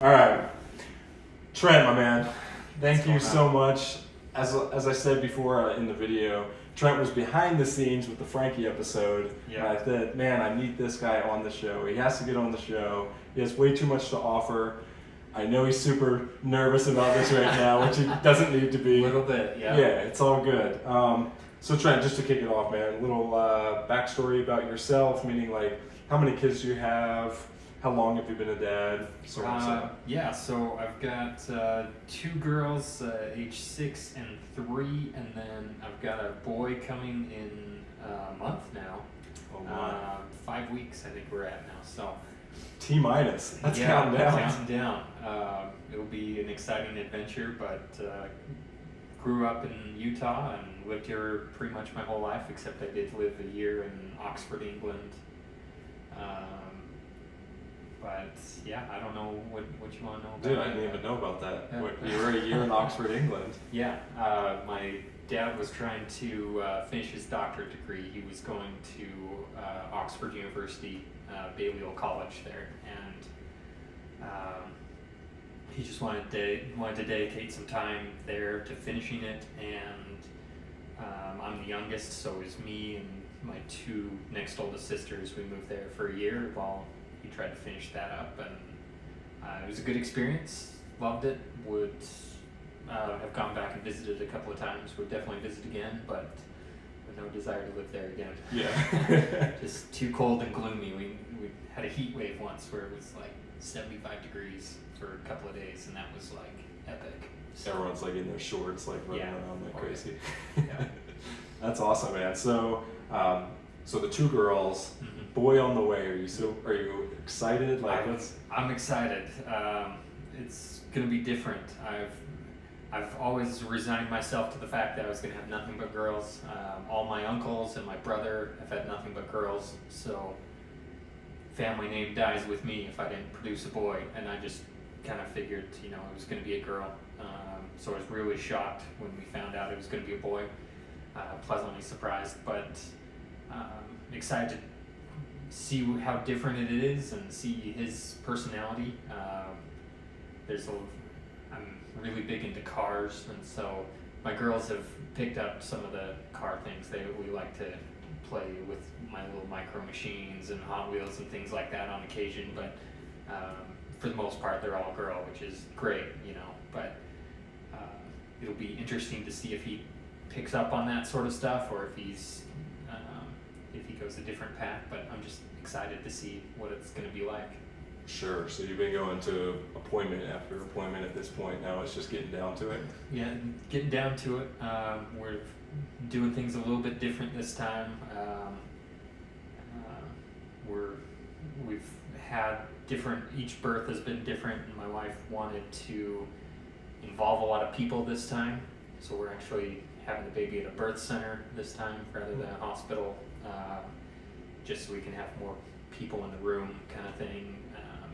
All right, Trent, my man, thank you so much. As I said before in the video, Trent was behind the scenes with the Frankie episode. Yeah. And I thought, man, I need this guy on the show. He has to get on the show. He has way too much to offer. I know he's super nervous about this right now, which he doesn't need to be. A little bit, yeah. Yeah, it's all good. So Trent, just to kick it off, man, a little backstory about yourself, meaning like how many kids do you have? How long have you been a dad? So on so. Yeah, so I've got two girls, age 6 and 3, and then I've got a boy coming in a month now. Oh, wow. 5 weeks, I think we're at now. So T minus. That's yeah, counting down. Counting down. It'll be an exciting adventure, but grew up in Utah and lived here pretty much my whole life, except I did live a year in Oxford, England. But yeah, I don't know what you want to know about. Dude, I didn't even know about that. You were a year in Oxford, England. Yeah, my dad was trying to finish his doctorate degree. He was going to Oxford University, Balliol College there, and he just wanted to dedicate some time there to finishing it. And I'm the youngest, so it was me and my two next oldest sisters. We moved there for a year while he tried to finish that up, and it was a good experience. Loved it. Would have gone back and visited a couple of times. Would definitely visit again, but with no desire to live there again. Yeah. Just too cold and gloomy. We had a heat wave once where it was like 75 degrees for a couple of days, and that was like epic. So, everyone's like in their shorts, like running Yeah. around like crazy. Yeah. That's awesome, man. So, so the two girls, boy on the way. Are you excited? Like, I'm excited. It's gonna be different. I've always resigned myself to the fact that I was gonna have nothing but girls. All my uncles and my brother have had nothing but girls, so family name dies with me if I didn't produce a boy. And I just kind of figured, it was gonna be a girl. So I was really shocked when we found out it was gonna be a boy. Pleasantly surprised, but excited to see how different it is and see his personality. I'm really big into cars, and so my girls have picked up some of the car things. We like to play with my little micro machines and Hot Wheels and things like that on occasion, but for the most part they're all girl, which is great, but it'll be interesting to see if he picks up on that sort of stuff, or if he goes a different path. But I'm just excited to see what it's going to be like. Sure. So you've been going to appointment after appointment at this point. Now it's just getting down to it. Yeah, getting down to it. We're doing things a little bit different this time. We've had different. Each birth has been different, and my wife wanted to involve a lot of people this time. So we're actually having the baby at a birth center this time rather than a hospital, just so we can have more people in the room, kind of thing.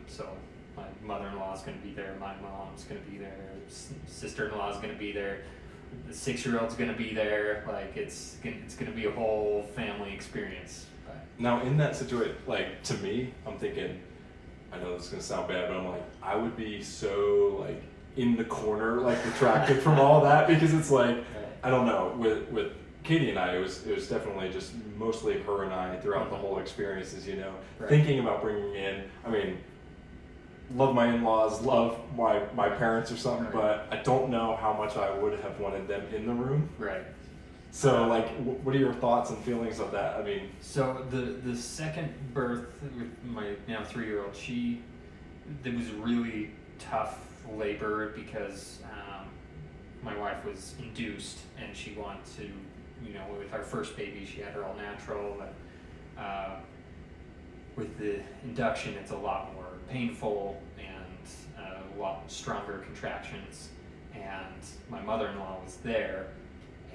So my mother-in-law is going to be there, my mom's going to be there, sister-in-law is going to be there, the 6-year-old's going to be there. Like it's going to be a whole family experience. But now in that situation, like to me, I'm thinking, I know this is going to sound bad, but I'm like, I would be so like in the corner, like detracted from all that, because it's like, I don't know, with Katie and I, it was definitely just mostly her and I throughout the whole experiences, Right. Thinking about bringing in, love my in-laws, love my parents or something, Right. but I don't know how much I would have wanted them in the room. Right. So like, what are your thoughts and feelings of that? So the second birth with my now 3-year-old, it was really tough labor because my wife was induced, and she wanted to, with our first baby, she had her all natural, and with the induction, it's a lot more painful and a lot stronger contractions. And my mother-in-law was there,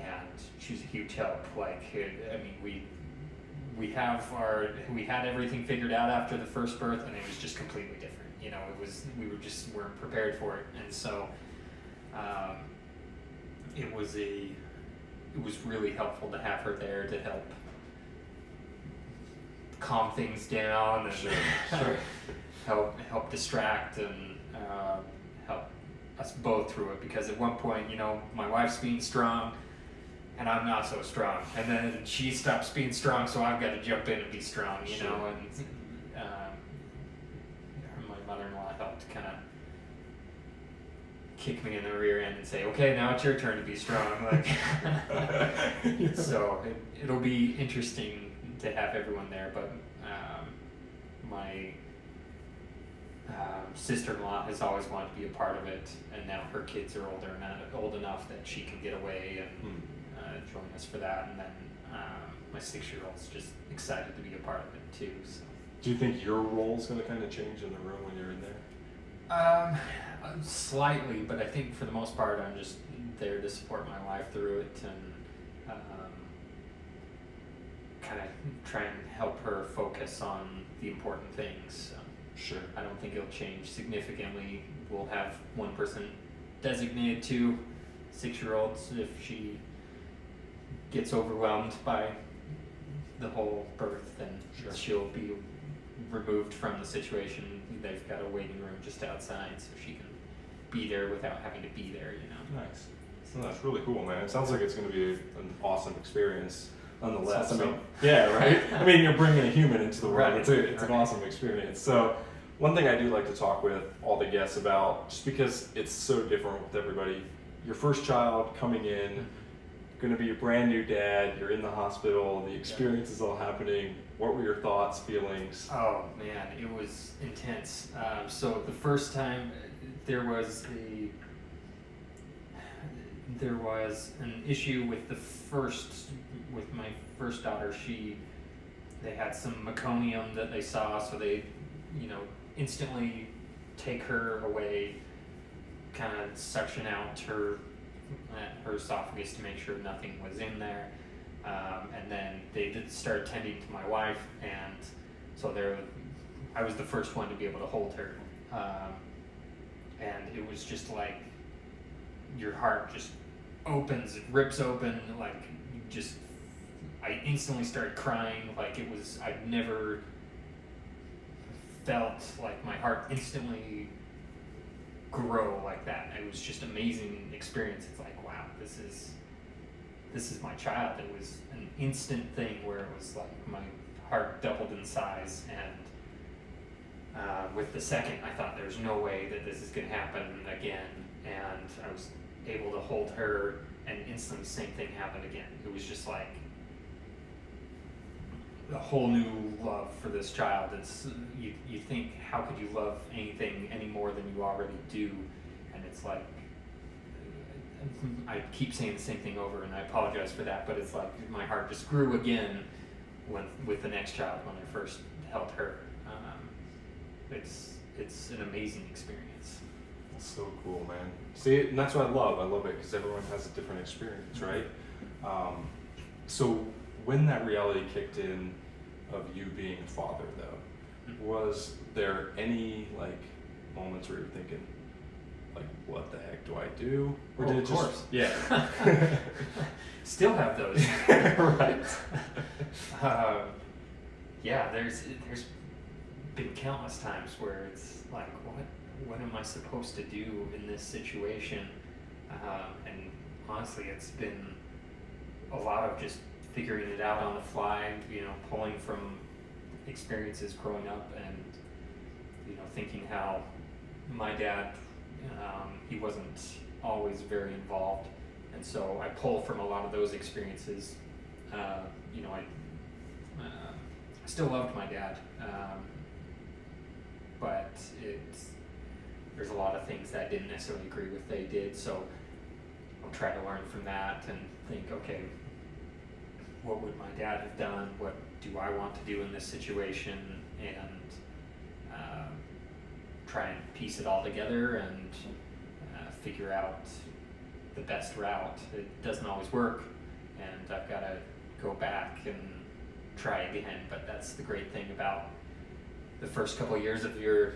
and she was a huge help. Like, we had everything figured out after the first birth, and it was just completely different. We weren't prepared for it, and so it was really helpful to have her there to help calm things down and Sure. help distract and help us both through it, because at one point, my wife's being strong and I'm not so strong, and then she stops being strong, so I've got to jump in and be strong, Sure. and my mother-in-law helped kind of kick me in the rear end and say, okay, now it's your turn to be strong. Like, so it'll be interesting to have everyone there, but my sister-in-law has always wanted to be a part of it, and now her kids are old enough that she can get away and join us for that, and then my 6-year-old's just excited to be a part of it too. So. Do you think your role is going to kind of change in the room when you're in there? Slightly, but I think for the most part I'm just there to support my wife through it, and kind of try and help her focus on the important things. So Sure. I don't think it'll change significantly. We'll have one person designated to 6-year-olds if she gets overwhelmed by the whole birth, then Sure. she'll be removed from the situation. They've got a waiting room just outside, so she can be there without having to be there, Nice. So that's really cool, man. It sounds like it's going to be an awesome experience nonetheless. So- I mean, yeah, right? I mean, you're bringing a human into the world. Right. It's an Right. awesome experience. So one thing I do like to talk with all the guests about, just because it's so different with everybody, your first child coming in, going to be a brand new dad, you're in the hospital, the experience is all happening. What were your thoughts, feelings? Oh man, it was intense. So the first time there was an issue with with my first daughter. They had some meconium that they saw, so they, instantly take her away, kind of suction out her esophagus to make sure nothing was in there. And then they did start tending to my wife, and so I was the first one to be able to hold her. And it was just like your heart just opens, it rips open, like I instantly started crying. Like I'd never felt like my heart instantly grow like that. It was just amazing experience. It's like, wow, this is my child. It was an instant thing where it was like my heart doubled in size, and with the second I thought there's no way that this is going to happen again, and I was able to hold her, and instantly the same thing happened again. It was just like a whole new love for this child. It's you think, how could you love anything any more than you already do? And it's like, I keep saying the same thing over, and I apologize for that, but it's like my heart just grew again with the next child when I first held her. It's an amazing experience. That's so cool, man. See, and that's what I love. I love it because everyone has a different experience, right? So when that reality kicked in of you being a father, though, was there any moments where you're thinking, what the heck do I do? Or did it of just, course. yeah. Still have those. Right. Yeah, there's been countless times where it's like, what am I supposed to do in this situation? And honestly, it's been a lot of just figuring it out on the fly, pulling from experiences growing up, and thinking how my dad, he wasn't always very involved, and so I pull from a lot of those experiences. I still loved my dad, but there's a lot of things that I didn't necessarily agree with they did, so I'll try to learn from that and think, okay, what would my dad have done? What do I want to do in this situation? And try and piece it all together and figure out the best route. It doesn't always work, and I've got to go back and try again. But that's the great thing about the first couple of years of your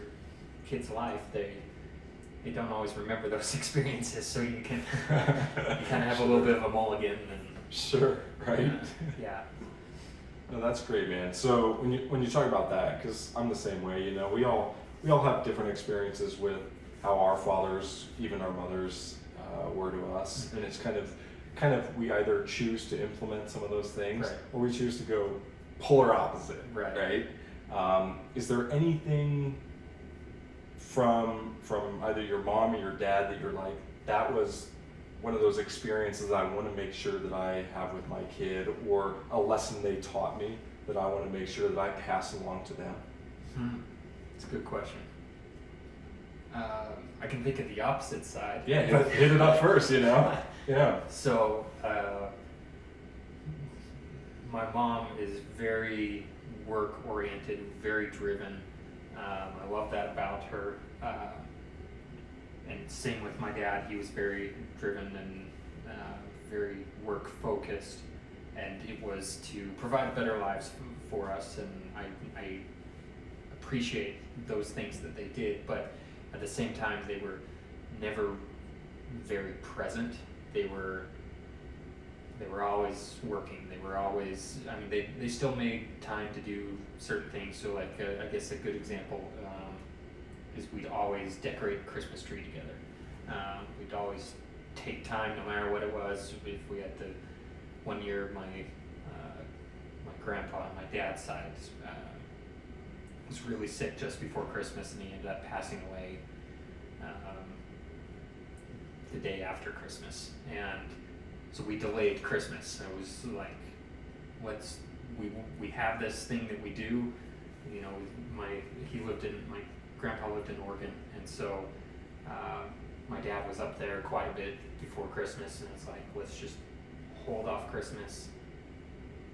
kid's life. They don't always remember those experiences, so you can kind of have a little bit of a mulligan. And Sure, right? Yeah. No, that's great, man. So when you talk about that, because I'm the same way, we all have different experiences with how our fathers, even our mothers, were to us, and it's kind of we either choose to implement some of those things, Right. or we choose to go polar opposite. Right. Is there anything from either your mom or your dad that you're like, that was one of those experiences I want to make sure that I have with my kid, or a lesson they taught me that I want to make sure that I pass along to them? It's a good question. I can think of the opposite side. Yeah, hit it up first, you know? Yeah. So, my mom is very work-oriented, very driven. I love that about her. And same with my dad. He was very driven and very work-focused. And it was to provide better lives for us. And I appreciate those things that they did. But at the same time, they were never very present. They were always working. They were always, I mean, they still made time to do certain things. So like, I guess a good example is we'd always decorate a Christmas tree together. We'd always take time, no matter what it was. If we had one year, my grandpa on my dad's side was really sick just before Christmas, and he ended up passing away the day after Christmas. And so we delayed Christmas. It was like, we have this thing that we do. You know, my grandpa lived in Oregon, and so my dad was up there quite a bit before Christmas, and it's like, let's just hold off Christmas.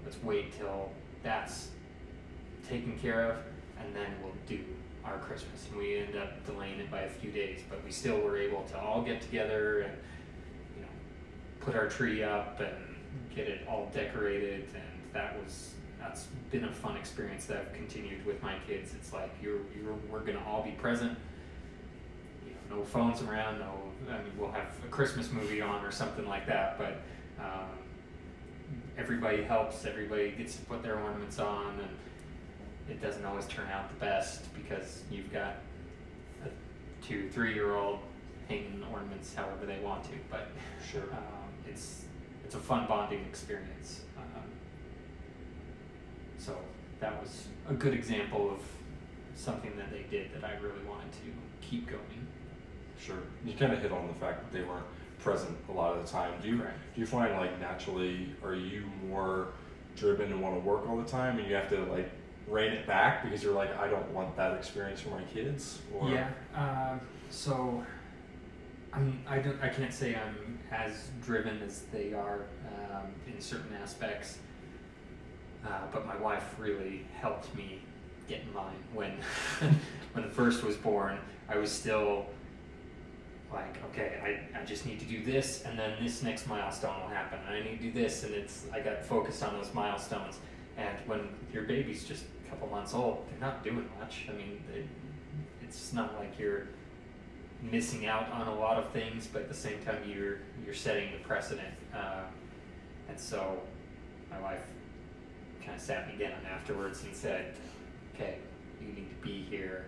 Let's wait till that's taken care of, and then we'll do our Christmas. And we ended up delaying it by a few days, but we still were able to all get together and, you know, put our tree up and get it all decorated. And that's been a fun experience that I've continued with my kids. It's like we're gonna all be present. You know, no phones around. We'll have a Christmas movie on or something like that. But everybody helps. Everybody gets to put their ornaments on, and it doesn't always turn out the best because you've got a 2-3-year-old hanging ornaments however they want to. But Sure. It's a fun bonding experience. So that was a good example of something that they did that I really wanted to keep going. Sure. You kind of hit on the fact that they weren't present a lot of the time. Do you find, like, naturally, are you more driven and want to work all the time, and you have to like rein it back because you're like, I don't want that experience for my kids? Or? Yeah. So I can't say I'm as driven as they are in certain aspects, but my wife really helped me get in line. When the first was born, I was still like, okay, I just need to do this, and then this next milestone will happen. I need to do this, and I got focused on those milestones. And when your baby's just a couple months old, they're not doing much. I mean, it's not like you're missing out on a lot of things, but at the same time, you're setting the precedent. And so my wife kind of sat me down afterwards and said, okay, you need to be here.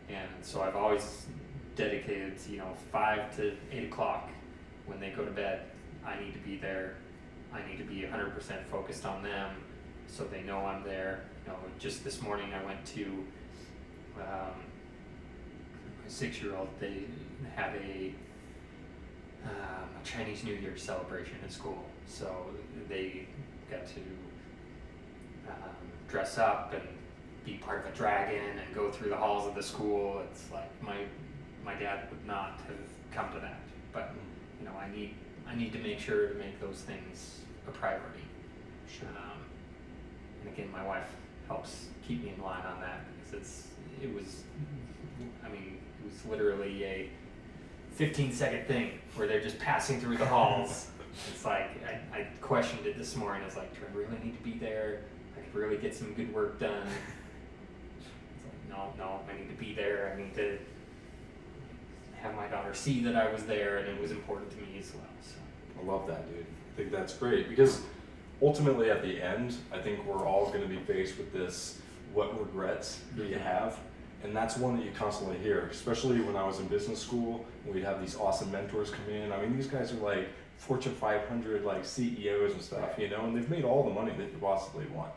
And so I've always dedicated, 5 to 8 o'clock when they go to bed. I need to be there. I need to be 100% focused on them so they know I'm there. Just this morning I went to my 6-year-old. They had a Chinese New Year celebration at school, so they got to dress up and be part of a dragon and go through the halls of the school. It's like my dad would not have come to that, but I need to make sure to make those things a priority. Sure. And again, my wife helps keep me in line on that because it was literally a 15-second thing where they're just passing through the halls. It's like, I questioned it this morning. I was like, do I really need to be there? I could really get some good work done. It's like, no, I need to be there. I need to have my daughter see that I was there, and it was important to me as well. So I love that, dude. I think that's great because ultimately at the end, I think we're all going to be faced with this, what regrets do you have? And that's one that you constantly hear, especially when I was in business school. We'd have these awesome mentors come in. I mean, these guys are like Fortune 500 like CEOs and stuff, you know, and they've made all the money that you possibly want.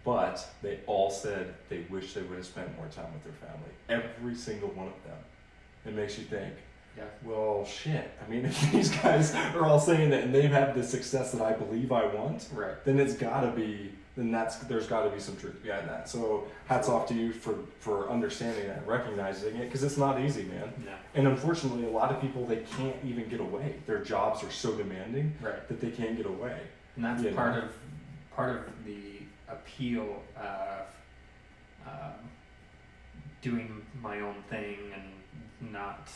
But they all said they wish they would have spent more time with their family. Every single one of them. It makes you think, Yeah. well, shit. I mean, if these guys are all saying that and they've had the success that I believe I want, Right. then it's got to be, there's got to be some truth behind that. So hats off to you for understanding that and recognizing it, because it's not easy, man. No. And unfortunately, a lot of people, they can't even get away. Their jobs are so demanding Right. that they can't get away. And that's You part know? of the appeal of doing my own thing and not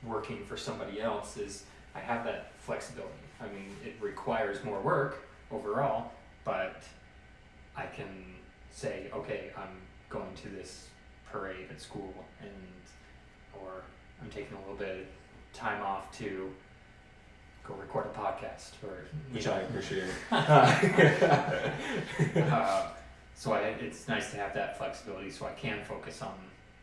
working for somebody else is I have that flexibility. I mean, it requires more work overall, but I can say, okay, I'm going to this parade at school, or I'm taking a little bit of time off to go record a podcast, or Which I appreciate. So it's nice to have that flexibility, so I can focus on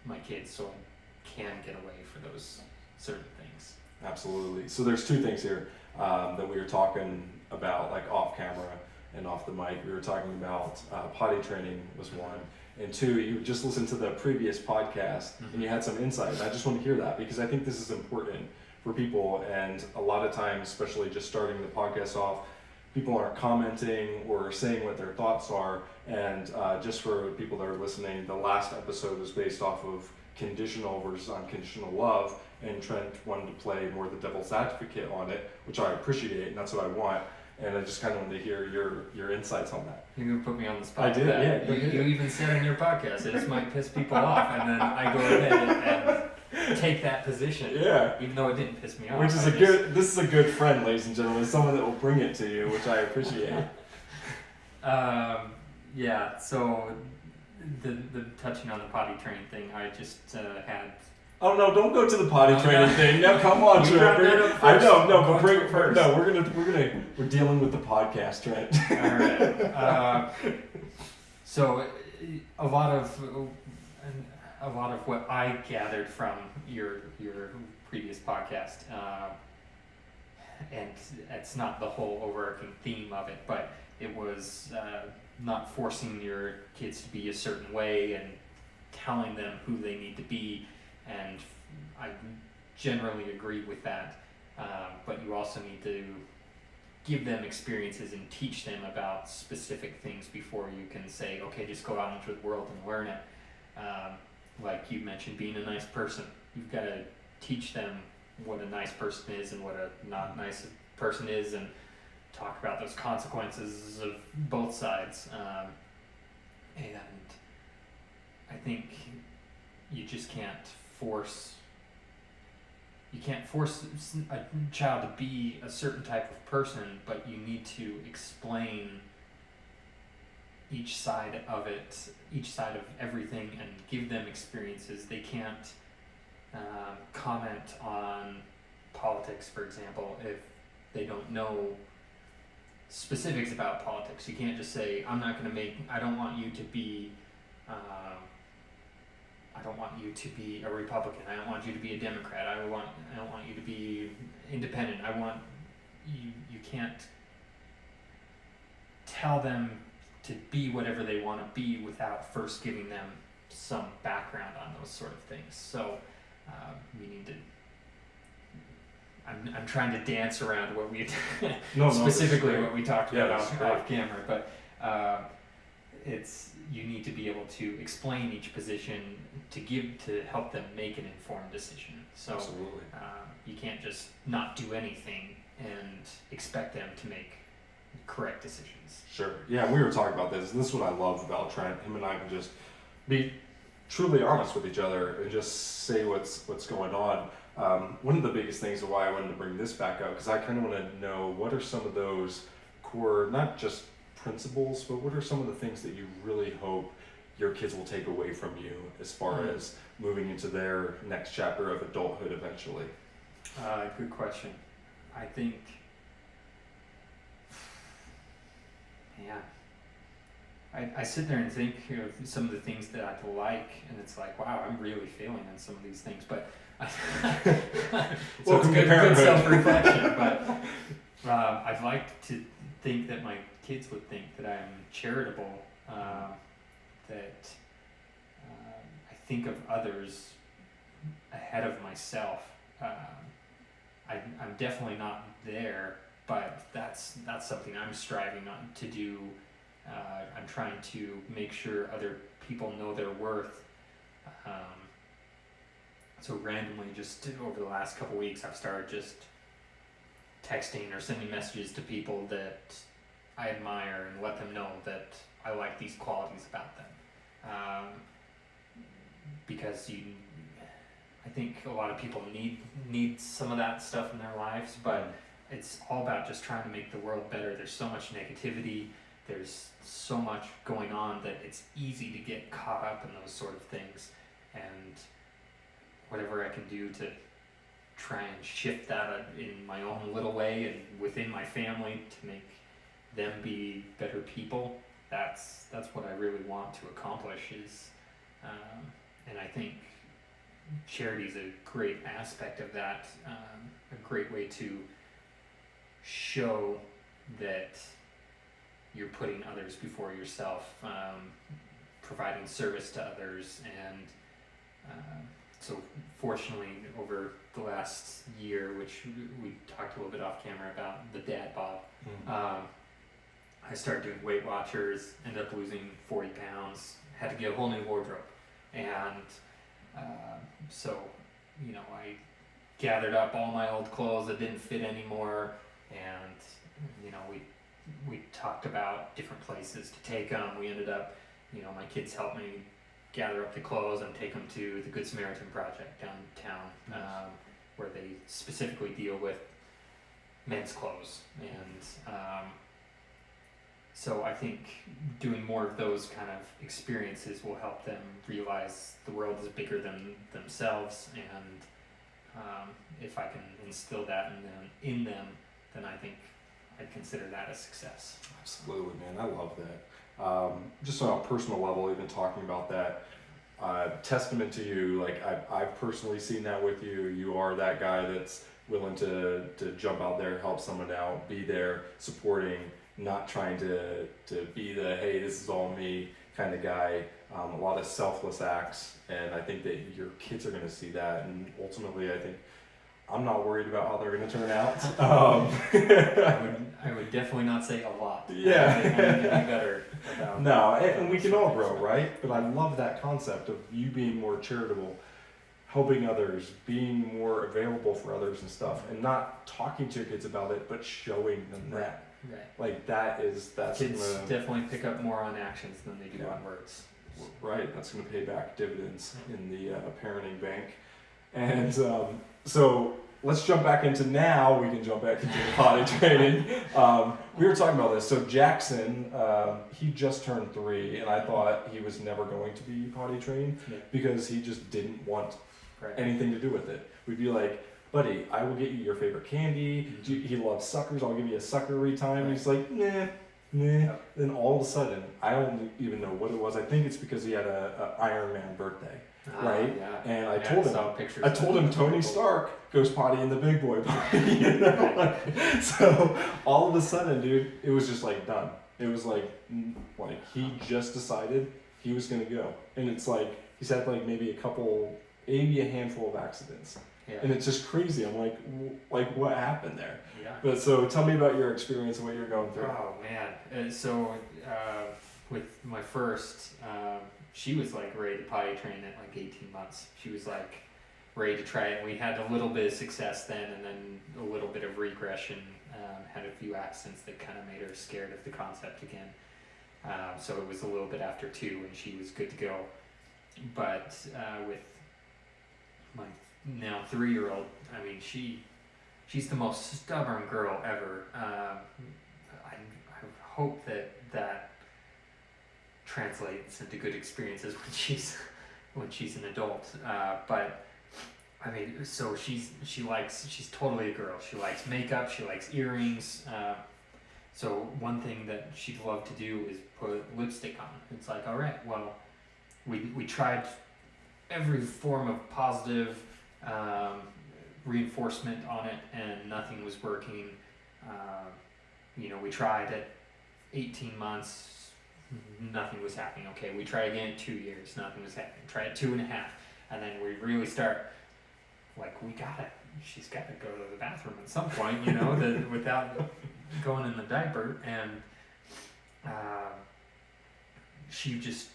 my kids, so I can get away for those certain things. Absolutely. So there's two things here that we were talking about, like off camera and off the mic. We were talking about potty training was one, and two, you just listened to the previous podcast and you had some insight. And I just want to hear that because I think this is important for people, and a lot of times, especially just starting the podcast off, people aren't commenting or saying what their thoughts are. And just for people that are listening, the last episode was based off of conditional versus unconditional love, and Trent wanted to play more the devil's advocate on it, which I appreciate, and that's what I want. And I just kind of wanted to hear your insights on that. You're gonna put me on the spot. I did, yeah. You even said in your podcast that this might piss people off, and then I go ahead and take that position. Yeah. Even though it didn't piss me off. Which is this is a good friend, ladies and gentlemen, someone that will bring it to you, which I appreciate. Yeah. So the touching on the potty training thing, I just had. Oh no! Don't go to the potty No, training no. thing. No, come on, You Trent. brought that up I first. know, no, but Go bring to it first. no. We're dealing with the podcast, Trent. All right. So a lot of what I gathered from your previous podcast, and it's not the whole overarching theme of it, but it was not forcing your kids to be a certain way and telling them who they need to be, and I generally agree with that, but you also need to give them experiences and teach them about specific things before you can say, okay, just go out into the world and learn it. Like you mentioned, being a nice person, you've got to teach them what a nice person is and what a not nice person is, and talk about those consequences of both sides. And I think you just can't force a child to be a certain type of person, but you need to explain each side of it, each side of everything, and give them experiences. They can't comment on politics, for example, if they don't know specifics about politics. You can't just say, I don't want you to be a Republican. I don't want you to be a Democrat. I don't want you to be independent. I want you can't tell them to be whatever they want to be without first giving them some background on those sort of things. So we need to. I'm trying to dance around what we specifically what we talked about off camera, but you need to be able to explain each position to help them make an informed decision. So Absolutely. You can't just not do anything and expect them to make correct decisions. Sure. Yeah, we were talking about this, and this is what I love about Trent. Him and I can just be truly honest with each other and just say what's going on. One of the biggest things of why I wanted to bring this back up, because I kind of want to know what are some of those core, not just principles, but what are some of the things that you really hope your kids will take away from you as far as moving into their next chapter of adulthood eventually? Good question. I think, I sit there and think of some of the things that I like, and it's like, wow, I'm really failing on some of these things. But so it's good self-reflection. But I'd like to think that my kids would think that I'm charitable, that I think of others ahead of myself. I'm definitely not there, but that's something I'm striving on to do. I'm trying to make sure other people know their worth. So randomly, just over the last couple weeks, I've started just texting or sending messages to people that I admire and let them know that I like these qualities about them. Because I think a lot of people need some of that stuff in their lives, but it's all about just trying to make the world better. There's so much negativity. There's so much going on that it's easy to get caught up in those sort of things. And whatever I can do to try and shift that in my own little way and within my family to make them be better people, that's what I really want to accomplish. And I think charity is a great aspect of that, a great way to show that you're putting others before yourself, providing service to others. And so fortunately, over the last year, which we talked a little bit off camera about, the dad bod, I started doing Weight Watchers, ended up losing 40 pounds, had to get a whole new wardrobe. And so, I gathered up all my old clothes that didn't fit anymore, and, we talked about different places to take them. We ended up, my kids helped me gather up the clothes and take them to the Good Samaritan Project downtown, where they specifically deal with men's clothes. And so I think doing more of those kind of experiences will help them realize the world is bigger than themselves, and if I can instill that in them, then I think I'd consider that a success. Absolutely, man. I love that. Just on a personal level, even talking about that, testament to you. Like I've personally seen that with you. You are that guy that's willing to jump out there, help someone out, be there, supporting, not trying to be the, hey, this is all me kind of guy. A lot of selfless acts, and I think that your kids are going to see that, and ultimately I think I'm not worried about how they're going to turn out. I would definitely not say a lot. Yeah. I need to be better about No, and we can all grow, right? But I love that concept of you being more charitable, helping others, being more available for others and stuff, and not talking to your kids about it, but showing them that. Right. Like that's kids definitely pick up more on actions than they do on words. Right, that's going to pay back dividends in the parenting bank. And so let's jump back into now. We can jump back into the potty training. We were talking about this. So Jackson, he just turned 3, and I thought he was never going to be potty trained because he just didn't want anything to do with it. We'd be like, buddy, I will get you your favorite candy. Mm-hmm. He loves suckers. I'll give you a sucker every time. And he's like, nah. Then all of a sudden, I don't even know what it was. I think it's because he had a Iron Man birthday, right? Yeah. And I told him Tony Stark goes potty in the big boy potty. So all of a sudden, dude, it was just like done. It was like he just decided he was gonna go, and it's like he's had like maybe a handful of accidents. Yeah. And it's just crazy. I'm like what happened there? Yeah. But so tell me about your experience and what you're going through. Oh man. So with my first, she was like ready to potty train at like 18 months. She was like ready to try it. We had a little bit of success then, and then a little bit of regression. Had a few accidents that kind of made her scared of the concept again. So it was a little bit after 2, and she was good to go. But with my now 3-year-old, I mean, she's the most stubborn girl ever. I hope that translates into good experiences when she's an adult. But I mean, so she's totally a girl. She likes makeup. She likes earrings. So one thing that she'd love to do is put lipstick on. It's like, all right, well, we tried every form of positive reinforcement on it, and nothing was working. We tried at 18 months, nothing was happening. Okay, we tried again at 2 years, nothing was happening. Try at 2.5, and then we really start, like, she's gotta go to the bathroom at some point, without going in the diaper, and she just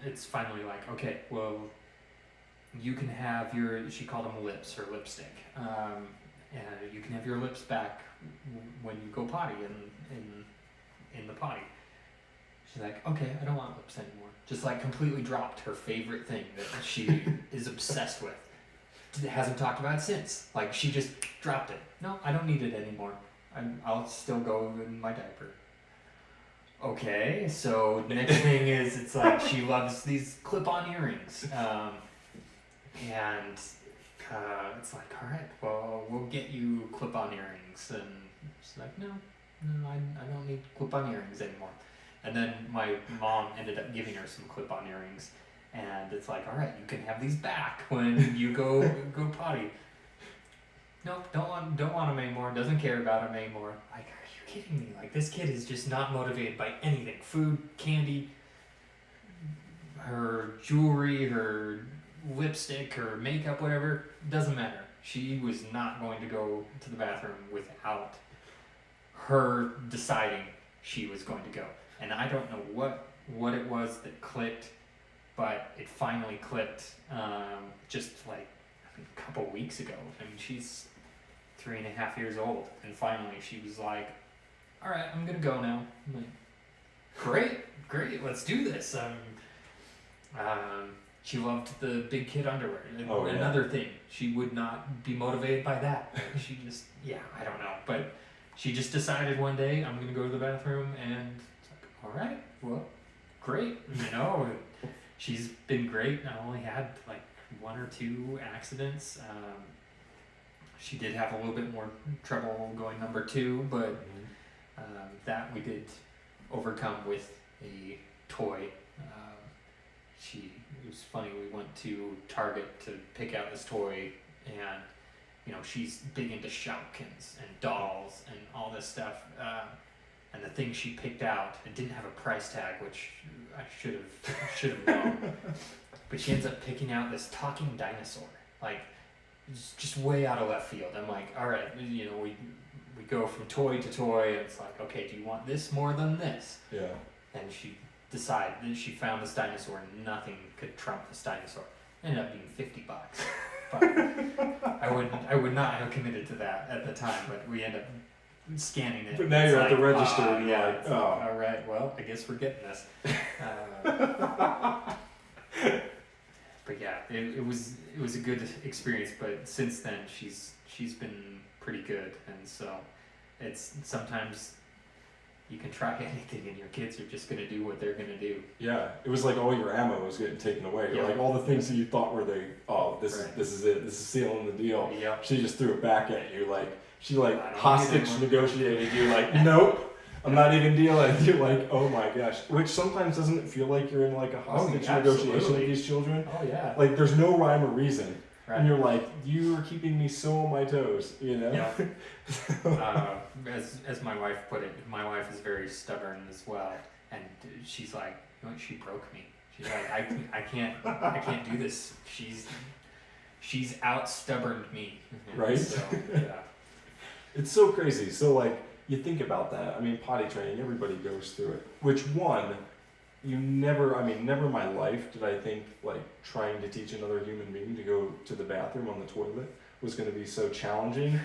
it's finally like, okay, well, you can have she called them lips or lipstick, and you can have your lips back when you go potty in the potty. She's like, okay, I don't want lips anymore. Just like completely dropped her favorite thing that she is obsessed with. Hasn't talked about it since. Like, she just dropped it. No, I don't need it anymore. I'll still go in my diaper. Okay, so next thing is, it's like she loves these clip-on earrings. And it's like, all right, well, we'll get you clip-on earrings. And she's like, no, I don't need clip-on earrings anymore. And then my mom ended up giving her some clip-on earrings. And it's like, all right, you can have these back when you go potty. Nope, don't want them anymore. Doesn't care about them anymore. Like, are you kidding me? Like, this kid is just not motivated by anything. Food, candy, her jewelry, her lipstick, her makeup, whatever. Doesn't matter. She was not going to go to the bathroom without her deciding she was going to go. And I don't know what it was that clicked, but it finally clicked just like a couple weeks ago. I mean, she's 3.5 years old, and finally she was like, all right, I'm gonna go now. I'm like, great, let's do this. She loved the big kid underwear. Another thing, she would not be motivated by that. She just, I don't know, but she just decided one day, I'm gonna go to the bathroom, and it's like, all right, well, great, she's been great. I only had like 1 or 2 accidents. She did have a little bit more trouble going number 2, but that we did overcome with a toy. It was funny, we went to Target to pick out this toy, and she's big into Shopkins and dolls and all this stuff. And the thing she picked out, it didn't have a price tag, which I should have known. But she ends up picking out this talking dinosaur, like just way out of left field. I'm like, all right, we go from toy to toy, and it's like, okay, do you want this more than this? Yeah. And she decided that she found this dinosaur, and nothing could trump this dinosaur. It ended up being $50. But I would not have committed to that at the time, but we end up scanning it. But now you're at the register, and you're like, oh. All right, well, I guess we're getting this. But yeah, it was a good experience. But since then, she's been pretty good, and so it's sometimes you can try anything, and your kids are just gonna do what they're gonna do. Yeah, it was like all your ammo was getting taken away. Yep. Like all the things that you thought were this is it, this is sealing the deal. Yep. She just threw it back at you, like she I don't hostage need it. negotiated you, like nope. I'm not even dealing. You're like, oh my gosh. Which sometimes doesn't it feel like you're in like a hostage negotiation with these children? Oh yeah. Like there's no rhyme or reason. Right. And you're like, you are keeping me so on my toes, Yeah. As my wife put it, my wife is very stubborn as well, and she's like, she broke me. She's like, I can't do this. She's out stubborned me. Right. So, yeah. It's so crazy. So like you think about that. I mean, potty training, everybody goes through it. Which one, never in my life did I think like trying to teach another human being to go to the bathroom on the toilet was going to be so challenging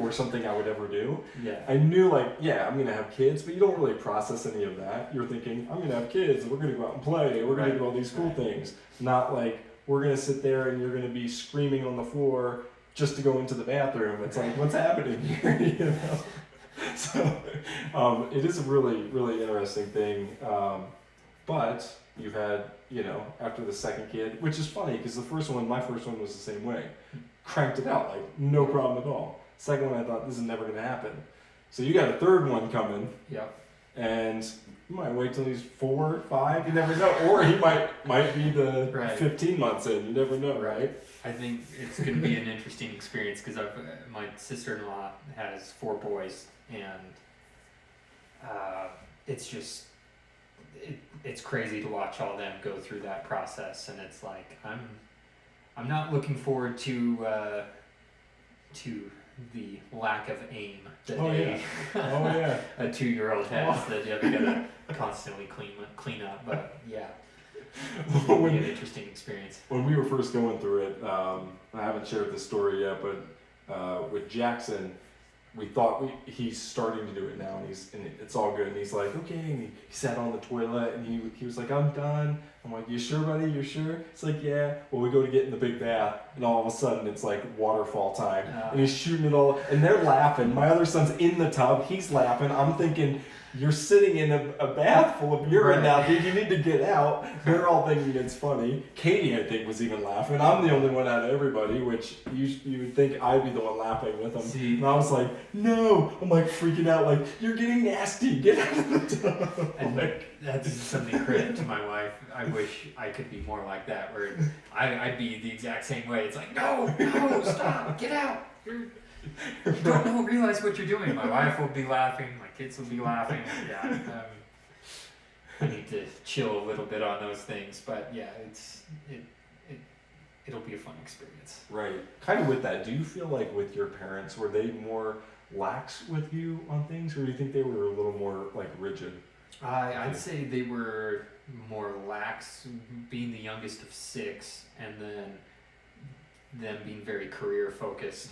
or something I would ever do. Yeah. I knew I'm going to have kids, but you don't really process any of that. You're thinking, I'm going to have kids, and we're going to go out and play, we're going to do all these cool things. Not like, we're going to sit there and you're going to be screaming on the floor just to go into the bathroom. It's like, what's happening here, So it is a really, really interesting thing. But you've had, after the second kid, which is funny because my first one was the same way. Cranked it out, like no problem at all. Second one, I thought this is never going to happen. So you got a third one coming, Yep. and you might wait till he's 4, 5. You never know, or he might be the Right. 15 months in. You never know, right? I think it's going to be an interesting experience because my sister-in-law has 4 boys, and it's just it's crazy to watch all them go through that process, and it's like I'm not looking forward to the lack of aim that Oh, yeah. Oh, yeah. a 2-year-old has that you gotta constantly clean up. But yeah, it'll be an interesting experience. When we were first going through it, I haven't shared this story yet, but with Jackson, we thought he's starting to do it now, and it's all good. And he's like, okay. And he sat on the toilet, and he was like, I'm done. I'm like, you sure, buddy? You sure? It's like, yeah. Well, we go to get in the big bath, and all of a sudden it's like waterfall time, and he's shooting it all, and they're laughing. My other son's in the tub, he's laughing. I'm thinking, you're sitting in a bath full of urine now, dude. You need to get out. They're all thinking it's funny. Katie, I think, was even laughing. I'm the only one out of everybody, which you would think I'd be the one laughing with them. See, and I was like, no. I'm like freaking out, like, you're getting nasty. Get out of the tub. and that's something credit to my wife. I wish I could be more like that, where I'd be the exact same way. It's like, no, stop, get out. You don't realize what you're doing. My wife will be laughing. My kids will be laughing. Yeah, I need to chill a little bit on those things. But yeah, it'll be a fun experience. Right. Kind of with that, do you feel like with your parents, were they more lax with you on things, or do you think they were a little more like rigid? I'd say they were more lax, being the youngest of 6, and then them being very career focused.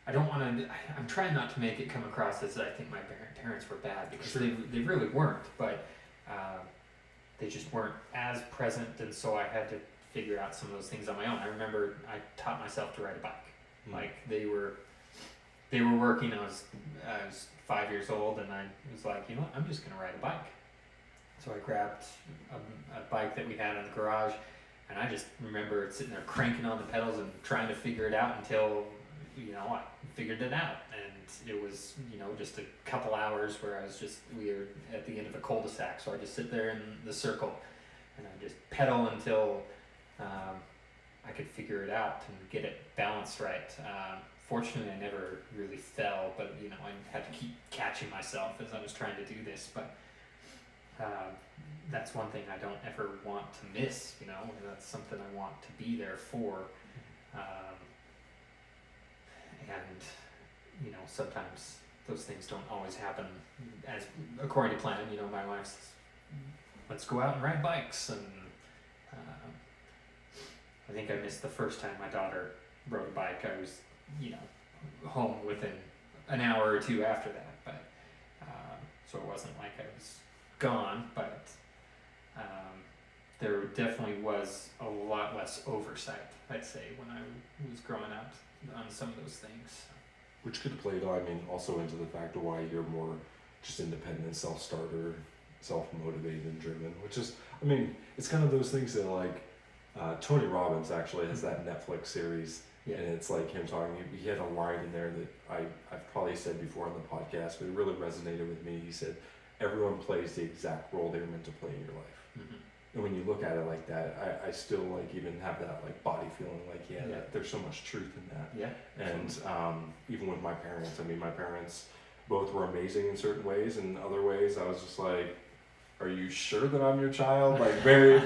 I don't want to. I'm trying not to make it come across as I think my parents were bad, because Sure. they really weren't, but they just weren't as present, and so I had to figure out some of those things on my own. I remember I taught myself to ride a bike. Like they were working. I was 5 years old, and I was like, you know what, I'm just gonna ride a bike. So I grabbed a bike that we had in the garage, and I just remember sitting there cranking on the pedals and trying to figure it out until, I figured it out. And it was, just a couple hours where we were at the end of a cul-de-sac. So I just sit there in the circle and I just pedal until I could figure it out and get it balanced right. Fortunately, I never really fell, but, I had to keep catching myself as I was trying to do this. But that's one thing I don't ever want to miss, and that's something I want to be there for. And sometimes those things don't always happen as according to plan. My wife says, let's go out and ride bikes, and I think I missed the first time my daughter rode a bike. I was, home within an hour or two after that, but so it wasn't like I was gone, but there definitely was a lot less oversight, I'd say, when I was growing up on some of those things. Which could play, also into the fact of why you're more just independent, self-starter, self-motivated and driven, which is, it's kind of those things that Tony Robbins actually has that Netflix series. Yeah. And it's like him talking, he had a line in there that I've probably said before on the podcast, but it really resonated with me. He said, everyone plays the exact role they're meant to play in your life. Mm-hmm. And when you look at it like that, I still even have that body feeling there's so much truth in that. Yeah. And even with my parents, my parents both were amazing in certain ways, and other ways I was just like, are you sure that I'm your child? We're very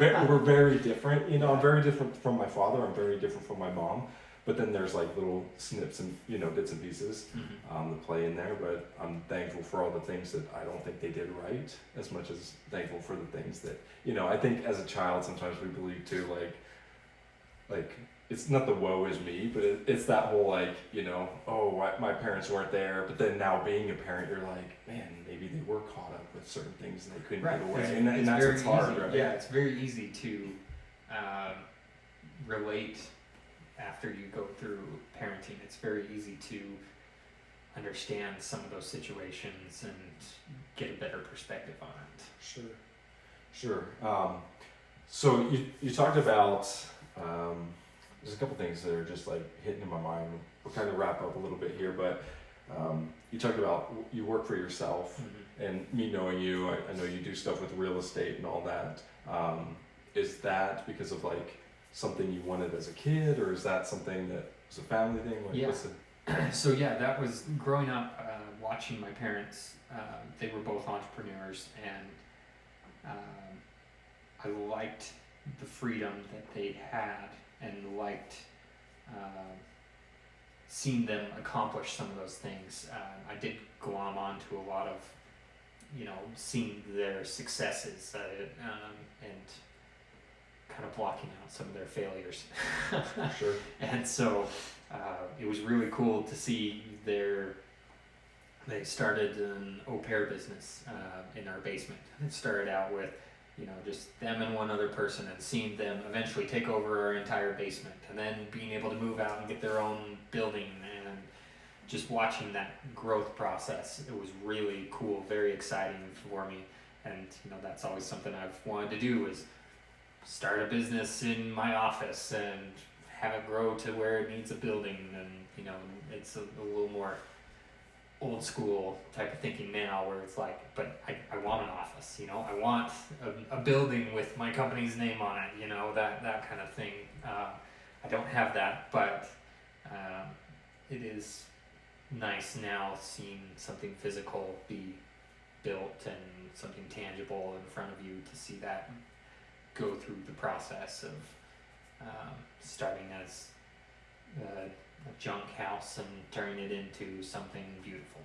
different. I'm very different from my father. I'm very different from my mom. But then there's little snips and bits and pieces that play in there. But I'm thankful for all the things that I don't think they did right, as much as thankful for the things that I think as a child sometimes we believe too, like it's not the woe is me, but it's that whole my parents weren't there. But then now being a parent, you're like, man, maybe they were caught up with certain things and they couldn't get away, and that's what's hard, right? Yeah, it's very easy to relate. After you go through parenting, it's very easy to understand some of those situations and get a better perspective on it. Sure. So you talked about there's a couple things that are just like hitting in my mind. We'll kind of wrap up a little bit here, but you talked about you work for yourself, and me knowing you, I know you do stuff with real estate and all that. Is that because of like something you wanted as a kid, or is that something that was a family thing? Like, Yeah. what's the... So yeah, that was growing up, watching my parents. They were both entrepreneurs, and I liked the freedom that they had, and liked seeing them accomplish some of those things. I did glom onto a lot of, seeing their successes, and kind of blocking out some of their failures. Sure. And so it was really cool to see they started an au pair business in our basement. It started out with, just them and one other person, and seeing them eventually take over our entire basement, and then being able to move out and get their own building, and just watching that growth process. It was really cool, very exciting for me. And that's always something I've wanted to do, is start a business in my office and have it grow to where it needs a building. And it's a little more old school type of thinking now, where it's like, but I want an office, I want a building with my company's name on it, that kind of thing. I don't have that, but it is nice now seeing something physical be built and something tangible in front of you, to see that go through the process of starting as a junk house and turning it into something beautiful,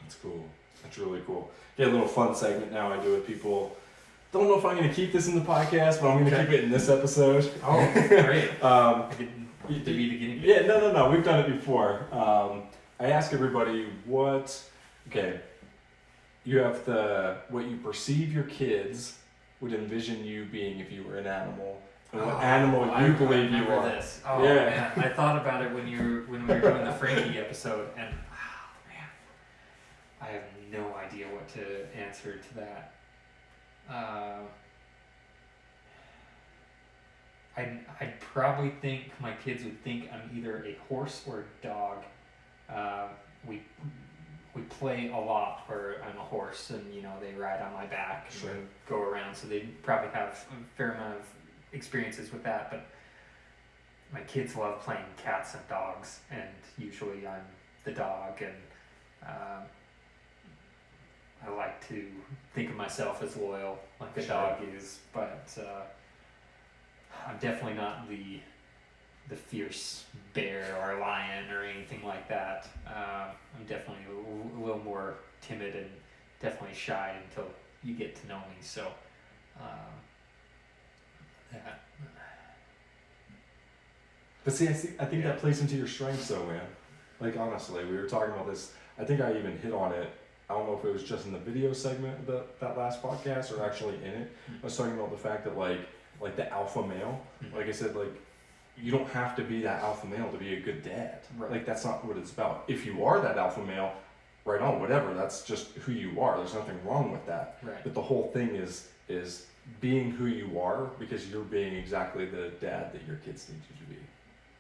That's cool. That's really cool. Yeah, a little fun segment now I do with people. Don't know if I'm going to keep this in the podcast, but I'm going to keep it in this episode. Oh, great. I get to be the guinea pig. Yeah, no. We've done it before. I ask everybody you have what you perceive your kids would envision you being if you were an animal. And what animal you believe you are. This. Oh, yeah. Man. I thought about it when we were doing the Frankie episode, and man, I have no idea what to answer to that. I'd probably think my kids would think I'm either a horse or a dog. We play a lot where I'm a horse, and they ride on my back and Sure. go around, so they probably have a fair amount of experiences with that. But my kids love playing cats and dogs, and usually I'm the dog, and I like to think of myself as loyal, like a dog is, but I'm definitely not the fierce bear or lion or anything like that. I'm definitely a little more timid and definitely shy until you get to know me. So that. But see, I think that plays into your strengths, though, man. Like, honestly, we were talking about this. I think I even hit on it. I don't know if it was just in the video segment of that last podcast or actually in it. I was talking about the fact that like the alpha male. Like I said, like, you don't have to be that alpha male to be a good dad. Right. Like, that's not what it's about. If you are that alpha male, right on, whatever. That's just who you are. There's nothing wrong with that. Right. But the whole thing is being who you are, because you're being exactly the dad that your kids need you to be,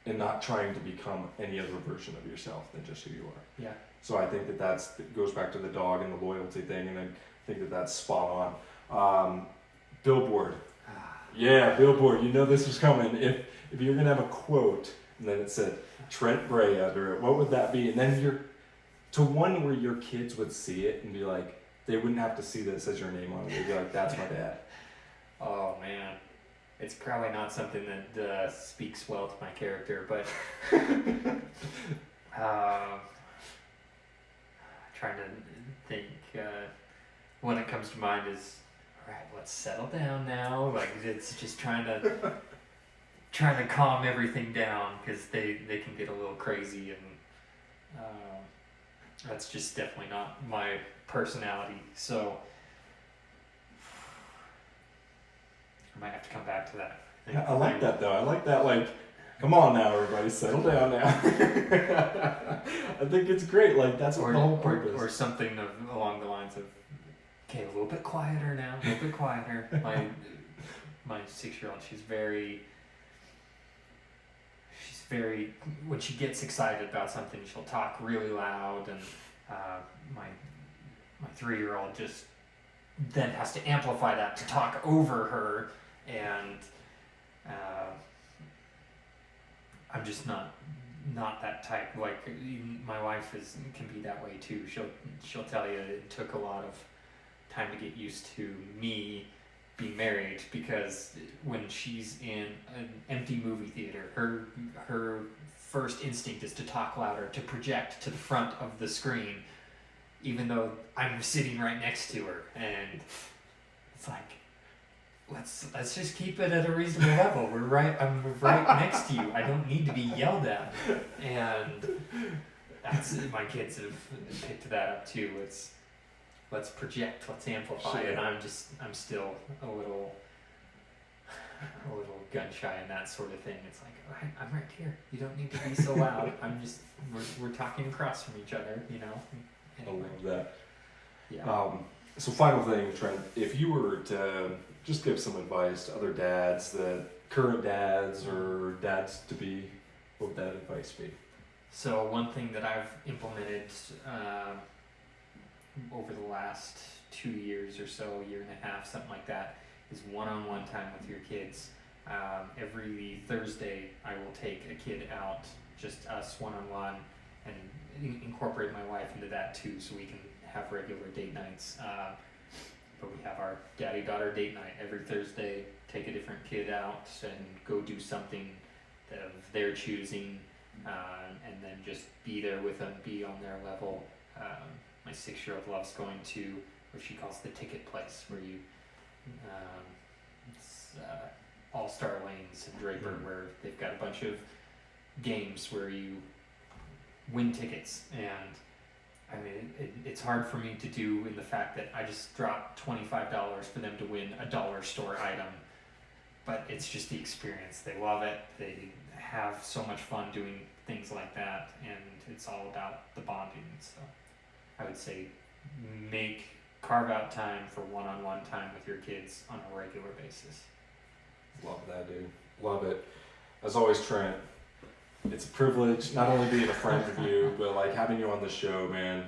and not trying to become any other version of yourself than just who you are. Yeah. So I think that goes back to the dog and the loyalty thing, and I think that that's spot on. Billboard. Yeah, billboard. You know this was coming. If you're gonna have a quote and then it said Trent Bray under it, what would that be? And then one where your kids would see it and be like, they wouldn't have to see that it says your name on it. They'd be like, that's my dad. Oh man, it's probably not something that speaks well to my character, but trying to think. When it comes to mind is, all right, let's settle down now. Like, it's just trying to calm everything down, because they can get a little crazy, and that's just definitely not my personality. So I might have to come back to that. Yeah, I like that though. I like that. Like, come on now, everybody, settle down now. I think it's great. Like, that's what the whole purpose. Or something along the lines of, okay, a little bit quieter now, a little bit quieter. My 6-year-old, very, when she gets excited about something, she'll talk really loud, and my 3-year-old just then has to amplify that to talk over her, and I'm just not that type. Like, even my wife can be that way too. She'll tell you it took a lot of time to get used to me being married, because when she's in an empty movie theater, her first instinct is to talk louder, to project to the front of the screen, even though I'm sitting right next to her, and it's like, let's just keep it at a reasonable level. I'm right next to you. I don't need to be yelled at. And my kids have picked that up too. Let's project, let's amplify, and I'm still a little gun shy and that sort of thing. It's like, I'm right here. You don't need to be so loud. We're talking across from each other, you know. Anyway. I love that. Yeah. So final thing, Trent, if you were to just give some advice to other dads, current dads or dads to be, what would that advice be? So one thing that I've implemented over the last 2 years or so, year and a half, something like that, is one-on-one time with your kids. Every Thursday I will take a kid out, just us one-on-one, and incorporate my wife into that too, so we can have regular date nights. But we have our daddy-daughter date night every Thursday, take a different kid out and go do something of their choosing, and then just be there with them, be on their level. My 6-year-old loves going to what she calls the ticket place, where you, it's All-Star Lanes in Draper, where they've got a bunch of games where you win tickets, and I mean, it's hard for me to do in the fact that I just dropped $25 for them to win a dollar store item, but it's just the experience. They love it. They have so much fun doing things like that, and it's all about the bonding. So I would say carve out time for one-on-one time with your kids on a regular basis. Love that, dude. Love it. As always, Trent, it's a privilege not only being a friend of you, but like having you on the show, man.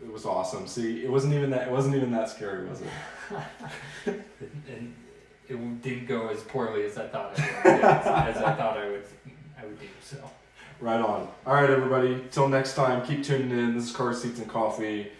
It was awesome. See, it wasn't even that scary, was it? And it didn't go as poorly as I thought it would. As I thought I would do. So. Right on. All right, everybody. Till next time, keep tuning in. This is Carseats and Coffee.